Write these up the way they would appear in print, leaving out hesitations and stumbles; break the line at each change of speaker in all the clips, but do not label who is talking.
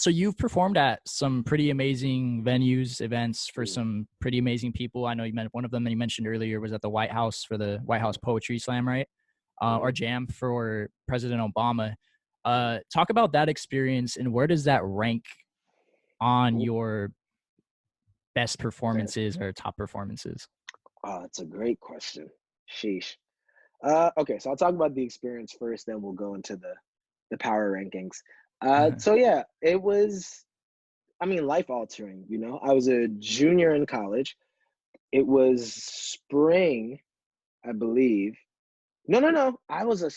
So you've performed at some pretty amazing venues, events for
Mm.
some pretty amazing people. I know you meant one of them that you mentioned earlier was at the White House for the White House Poetry Slam, right? Or
Mhm.
Jam for President Obama. Talk about that experience and where does that rank on
Ooh,
your best
man.
performances or top performances?
Oh, that's a great question. Sheesh. Okay, so I'll talk about the experience first, then we'll go into the power rankings. So yeah, it was, I mean, life altering, you know. I was a junior in college. It was spring, I believe. No, no, no. I was a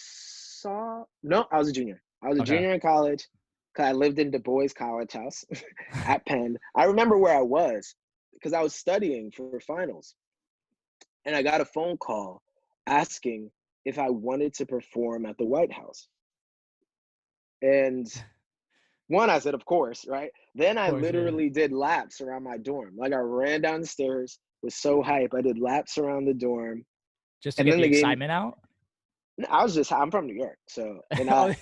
no, I was a junior. I was a
Okay.
junior in college because I lived in Du Bois College House at Penn. I remember where I was because I was studying for finals. And I got a phone call asking if I wanted to perform at the White House. And one, I said, of course, right? Then
Of
I
course, yeah.
literally did laps around my dorm. Like I ran down the stairs, was so hype. I did laps around the dorm.
Just to
And
get
then
the
the game,
excitement out.
I'm from New York. So, and
Oh,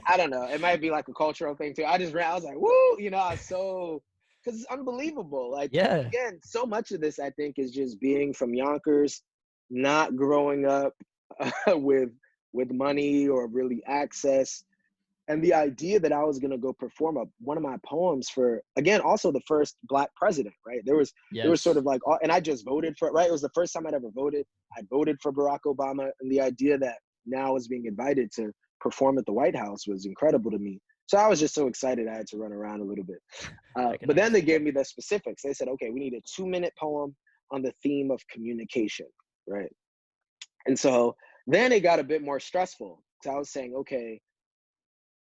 I don't know. It might be like a cultural thing too. I just ran. I was like, "Woo!" You know, I was so because it's unbelievable. Like
yeah.
again, so much of this I think is just being from Yonkers, not growing up with money or really access, and the idea that I was gonna go perform one of my poems for again also the first Black president. Right? There was sort
Yes.
of like, and I just voted for it. Right? It was the first time I'd ever voted. I voted for Barack Obama, and the idea that now I was being invited to perform at the White House was incredible to me. So I was just so excited I had to run around a little bit.
I can
But then they
understand.
gave me the specifics. They said, okay, we need a 2-minute poem on the theme of communication, right? And so then it got a bit more stressful. So I was saying, okay,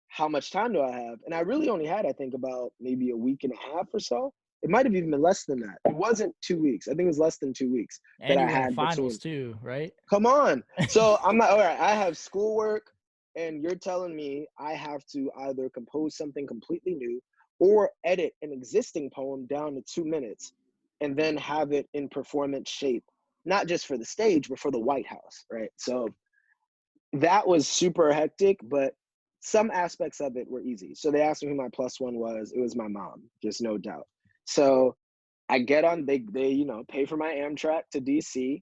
how much time do I have? And I really only had, I think, about maybe a week and a half or so. It might have even been less than that. It wasn't 2 weeks. I think it was less than 2 weeks that
And
I
you were in
had
finals
between.
too, right?
Come on. So I'm like, all right, I have schoolwork, and you're telling me I have to either compose something completely new or edit an existing poem down to 2 minutes and then have it in performance shape, not just for the stage, but for the White House, right? So that was super hectic, but some aspects of it were easy. So they asked me who my plus one was. It was my mom, just no doubt. So I get on, they pay for my Amtrak to DC,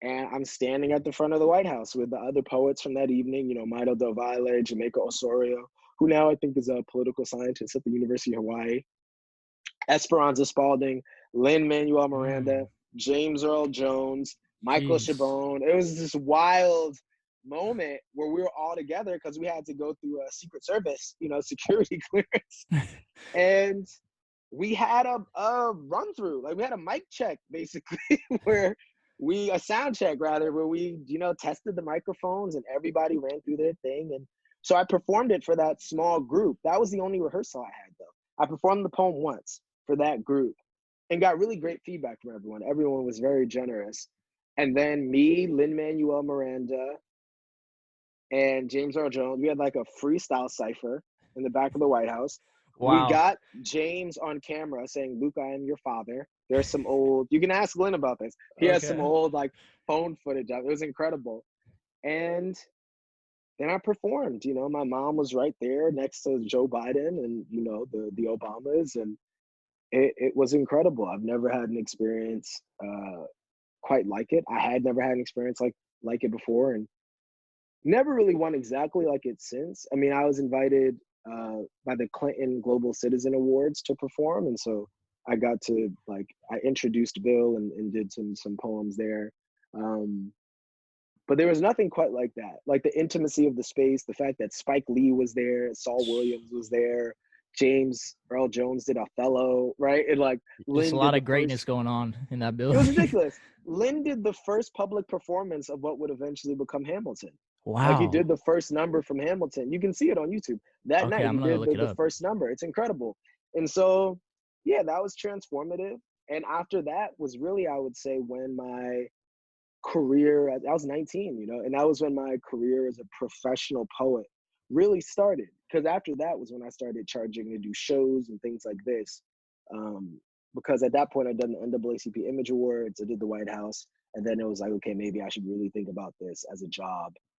and I'm standing at the front of the White House with the other poets from that evening, Milo Del Valle, Jamaica Osorio, who now I think is a political scientist at the University of Hawaii, Esperanza Spalding, Lin-Manuel Miranda,
Mm,
James Earl Jones, Michael
jeez.
Chabon. It was this wild moment where we were all together because we had to go through a Secret Service, security clearance. And we had a run through, like we had a mic check basically, where a sound check rather, where we, tested the microphones and everybody ran through their thing. And so I performed it for that small group. That was the only rehearsal I had though. I performed the poem once for that group and got really great feedback from everyone. Everyone was very generous. And then me, Lin-Manuel Miranda, and James Earl Jones, we had like a freestyle cipher in the back of the White House. We
Wow.
got James on camera saying, "Luke, I am your father." There's some old, you can ask Glenn about this. He has some
Okay.
old like phone footage of it. It was incredible. And then I performed, my mom was right there next to Joe Biden and, the Obamas. And it was incredible. I've never had an experience quite like it. I had never had an experience like it before. And never really one exactly like it since. I mean, I was invited by the Clinton Global Citizen Awards to perform, and so I got to I introduced Bill and did some poems there. Um, but there was nothing quite like that. Like the intimacy of the space, the fact that Spike Lee was there, Saul Williams was there, James Earl Jones did Othello, right? And like
Just a
Lynn
lot
did the
of
first.
greatness going on in that
It was
building.
ridiculous. Lynn did the first public performance of what would eventually become Hamilton. Like he did
Wow.
the first number from Hamilton. You can see it on YouTube. That
Okay,
night
I'm
he
gonna
did
look
the,
it
the
up.
first number. It's incredible. And so, yeah, that was transformative. And after that was really, I would say, when my career, I was 19, and that was when my career as a professional poet really started. Because after that was when I started charging to do shows and things like this. Um, because at that point I'd done the NAACP Image Awards, I did the White House, and then it was like, okay, maybe I should really think about this as a job.